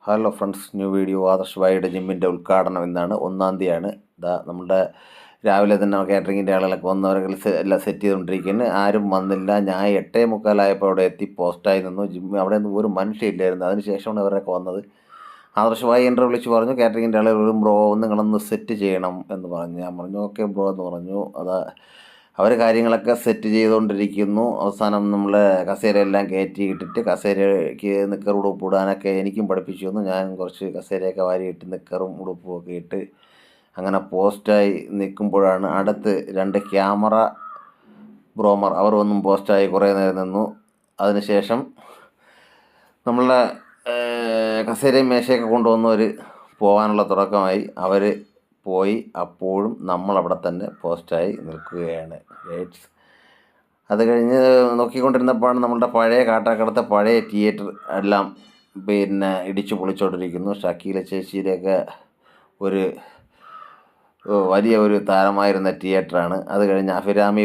Hello friends, new video. Adarsh ഭായിയുടെ ജിമ്മിൻ്റെ ഉദ്ഘാടനം എന്നാണ് 1-ാം തീയതിയാണ്. നമ്മുടെ രാവിലെ തന്നെ കാറ്ററിങ്ങിൻ്റെ ആളുകളൊക്കെ വന്നവരൊക്കെ എല്ലാം സെറ്റ് ചെയ്തുകൊണ്ടിരിക്കുന്നു. ആരും വന്നില്ല. ഞാൻ 8:45 അവിടെ എത്തി, പോസ്റ്റായി നിന്നു. അവിടെ ഒന്നും ഒരു മനുഷ്യയില്ലായിരുന്നു. അതിനുശേഷമാണ് ഇവരൊക്കെ വന്നത്. ആദർശ് ഭായി എൻ്റെ വിളിച്ച് പറഞ്ഞു, കാറ്ററിങ്ങിൻ്റെ ആളുകൾ ഒരു ബ്രോ നിങ്ങളൊന്ന് സെറ്റ് ചെയ്യണം എന്ന് പറഞ്ഞു. ഞാൻ പറഞ്ഞു ഓക്കെ ബ്രോ എന്ന് പറഞ്ഞു. അവർ കാര്യങ്ങളൊക്കെ സെറ്റ് ചെയ്തുകൊണ്ടിരിക്കുന്നു. അവസാനം നമ്മൾ കസേരയെല്ലാം കയറ്റി ഇട്ടിട്ട് കസേരയ്ക്ക് നിക്കറും ഉടുപ്പ് ഇടാനൊക്കെ എനിക്കും പഠിപ്പിച്ചു തന്നു. ഞാൻ കുറച്ച് കസേരയൊക്കെ വാരിയിട്ട് നിക്കറും ഉടുപ്പും ഒക്കെ ഇട്ട് അങ്ങനെ പോസ്റ്റായി നിൽക്കുമ്പോഴാണ് അടുത്ത് 2 ക്യാമറ ബ്രോമർ അവർ ഒന്നും പോസ്റ്റായി കുറേ നേരം നിന്നു. അതിനുശേഷം നമ്മളെ കസേരയും മേശയൊക്കെ കൊണ്ടുവന്നവർ പോകാനുള്ള തുടക്കമായി. അവർ പോയി. അപ്പോഴും നമ്മളവിടെ തന്നെ പോസ്റ്റായി നിൽക്കുകയാണ് ഗൈഡ്സ്. അത് കഴിഞ്ഞ് നോക്കിക്കൊണ്ടിരുന്നപ്പോഴാണ് നമ്മളുടെ പഴയ കാട്ടാക്കടത്തെ പഴയ തിയേറ്റർ എല്ലാം ഇടിച്ചു പൊളിച്ചുകൊണ്ടിരിക്കുന്നു. ഷക്കീല ചേച്ചിയുടെയൊക്കെ ഒരു വലിയ ഒരു താരമായിരുന്ന തിയേറ്ററാണ്. അത് കഴിഞ്ഞ് അഭിരാമി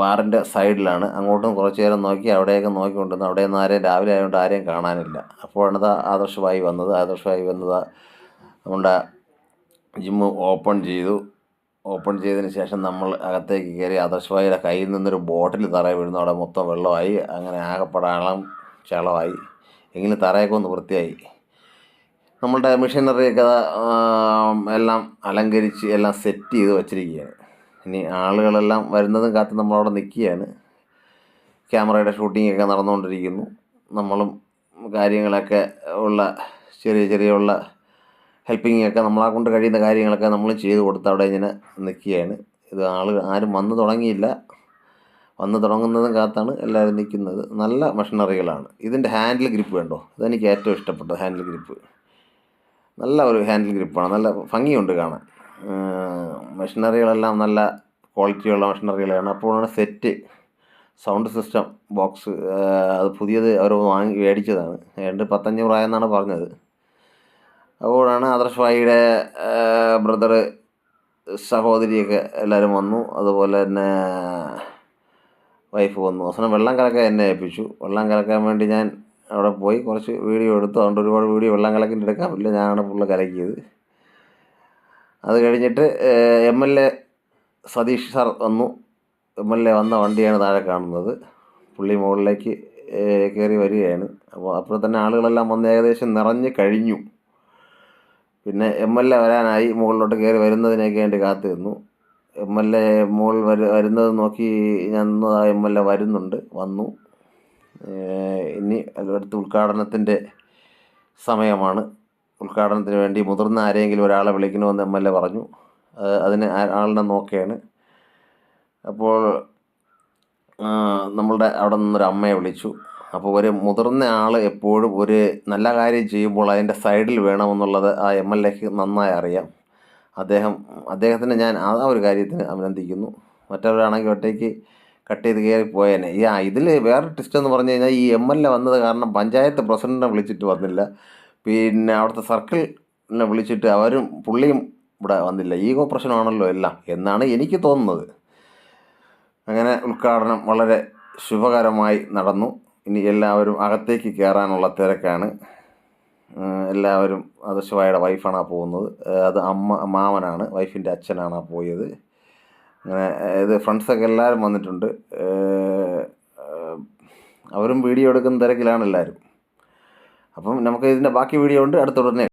ബാറിൻ്റെ സൈഡിലാണ്. അങ്ങോട്ടും കുറച്ച് നേരം നോക്കി, അവിടെയൊക്കെ നോക്കിക്കൊണ്ടിരുന്നു. അവിടെ നിന്ന് രാവിലെ ആയതുകൊണ്ട് ആരെയും കാണാനില്ല. അപ്പോഴാണ് ആദർശ് ഭായി വന്നത്. നമ്മുടെ ജിമ്മ് ഓപ്പൺ ചെയ്തതിന് ശേഷം നമ്മൾ അകത്തേക്ക് കയറി. ആദർശ് ഭായിയുടെ കയ്യിൽ നിന്നൊരു ബോട്ടിൽ തറയിൽ വീഴുന്നു. അവിടെ മൊത്തം വെള്ളമായി. അങ്ങനെ ആകെപ്പെടാളം ചളമായി. എങ്കിലും തറയൊക്കെ ഒന്ന് വൃത്തിയായി. നമ്മളുടെ മെഷീനറിയൊക്കെ എല്ലാം അലങ്കരിച്ച് എല്ലാം സെറ്റ് ചെയ്ത് വച്ചിരിക്കുകയാണ്. ഇനി ആളുകളെല്ലാം വരുന്നതും കാത്ത് നമ്മളവിടെ നിൽക്കുകയാണ്. ക്യാമറയുടെ ഷൂട്ടിങ്ങൊക്കെ നടന്നുകൊണ്ടിരിക്കുന്നു. നമ്മളും കാര്യങ്ങളൊക്കെ ചെറിയ ഹെൽപ്പിങ്ങൊക്കെ നമ്മളെ കൊണ്ട് കഴിയുന്ന കാര്യങ്ങളൊക്കെ നമ്മൾ ചെയ്ത് കൊടുത്ത് അവിടെ ഇങ്ങനെ നിൽക്കുകയാണ്. ഇത് ആരും വന്നു തുടങ്ങിയില്ല. വന്ന് തുടങ്ങുന്നതും കാത്താണ് എല്ലാവരും നിൽക്കുന്നത്. നല്ല മെഷീനറികളാണ്. ഇതിൻ്റെ ഹാൻഡിൽ ഗ്രിപ്പ് കണ്ടോ, ഇതെനിക്ക് ഏറ്റവും ഇഷ്ടപ്പെട്ടത്. ഹാൻഡിൽ ഗ്രിപ്പ് നല്ല ഒരു ഹാൻഡിൽ ഗ്രിപ്പാണ്. നല്ല ഭംഗിയുണ്ട് കാണാൻ. മെഷീനറികളെല്ലാം നല്ല ക്വാളിറ്റിയുള്ള മെഷീനറികളാണ്. അപ്പോഴാണ് സെറ്റ് സൗണ്ട് സിസ്റ്റം ബോക്സ്, അത് പുതിയത് അവർ മേടിച്ചതാണ്. 1500 ആയെന്നാണ് പറഞ്ഞത്. അപ്പോഴാണ് ആദർശ് ഭായിയുടെ ബ്രദറ് സഹോദരിയൊക്കെ എല്ലാവരും വന്നു. അതുപോലെ തന്നെ വൈഫ് വന്നു. അവസാനം വെള്ളം കലക്കാൻ എന്നെ ഏൽപ്പിച്ചു. വെള്ളം കലക്കാൻ വേണ്ടി ഞാൻ അവിടെ പോയി കുറച്ച് വീഡിയോ എടുത്തു. അതുകൊണ്ട് ഒരുപാട് വീഡിയോ വെള്ളം കലക്കിൻ്റെ എടുക്കാൻ പറ്റില്ല. ഞാനാണ് ഫുള്ള് കലക്കിയത്. അത് കഴിഞ്ഞിട്ട് MLA സതീഷ് സാർ വന്നു. MLA വന്ന വണ്ടിയാണ് താഴെ കാണുന്നത്. പുള്ളി മുകളിലേക്ക് കയറി വരികയാണ്. അപ്പോൾ തന്നെ ആളുകളെല്ലാം വന്ന് ഏകദേശം നിറഞ്ഞ് കഴിഞ്ഞു. പിന്നെ MLA വരാനായി. മുകളിലോട്ട് കയറി വരുന്നതിനൊക്കെ വേണ്ടി കാത്തു നിന്നു. MLA മുകളിൽ വരുന്നത് നോക്കി ഞാൻ നിന്നത്. MLA വന്നു. ഇനി അടുത്ത ഉദ്ഘാടനത്തിൻ്റെ സമയമാണ്. ഉദ്ഘാടനത്തിന് വേണ്ടി മുതിർന്ന ആരെങ്കിലും ഒരാളെ വിളിക്കണമെന്ന് MLA പറഞ്ഞു. അതിന് ആളിനെ നോക്കുകയാണ്. അപ്പോൾ നമ്മളുടെ അവിടെ നിന്നൊരു അമ്മയെ വിളിച്ചു. അപ്പോൾ ഒരു മുതിർന്ന ആൾ എപ്പോഴും ഒരു നല്ല കാര്യം ചെയ്യുമ്പോൾ അതിൻ്റെ സൈഡിൽ വേണമെന്നുള്ളത് ആ MLAക്ക് നന്നായി അറിയാം. അദ്ദേഹത്തിന് ഞാൻ ആ ഒരു കാര്യത്തിന് അഭിനന്ദിക്കുന്നു. മറ്റവരാണെങ്കിൽ ഒറ്റയ്ക്ക് കട്ട് ചെയ്ത് കയറി പോയേനെ. ഇതിൽ വേറെ ട്വിസ്റ്റ് എന്ന് പറഞ്ഞു കഴിഞ്ഞാൽ ഈ MLA വന്നത് കാരണം പഞ്ചായത്ത് പ്രസിഡൻറ്റിനെ വിളിച്ചിട്ട് വന്നില്ല. പിന്നെ അവിടുത്തെ സർക്കിളിനെ വിളിച്ചിട്ട് പുള്ളിയും ഇവിടെ വന്നില്ല. ഈഗോ പ്രശ്നമാണല്ലോ എല്ലാം എന്നാണ് എനിക്ക് തോന്നുന്നത്. അങ്ങനെ ഉദ്ഘാടനം വളരെ ശുഭകരമായി നടന്നു. ഇനി എല്ലാവരും അകത്തേക്ക് കയറാനുള്ള തിരക്കാണ്. എല്ലാവരും ആദർശ് ഭായിയുടെ വൈഫാണ് പോകുന്നത്. അത് മാമനാണ്, വൈഫിൻ്റെ അച്ഛനാണ് പോയത്. അങ്ങനെ ഇത് ഫ്രണ്ട്സൊക്കെ എല്ലാവരും വന്നിട്ടുണ്ട്. അവരും വീഡിയോ എടുക്കുന്ന തിരക്കിലാണ് എല്ലാവരും. അപ്പം നമുക്ക് ഇതിൻ്റെ ബാക്കി വീഡിയോ ഉണ്ട് അടുത്തുടനെ.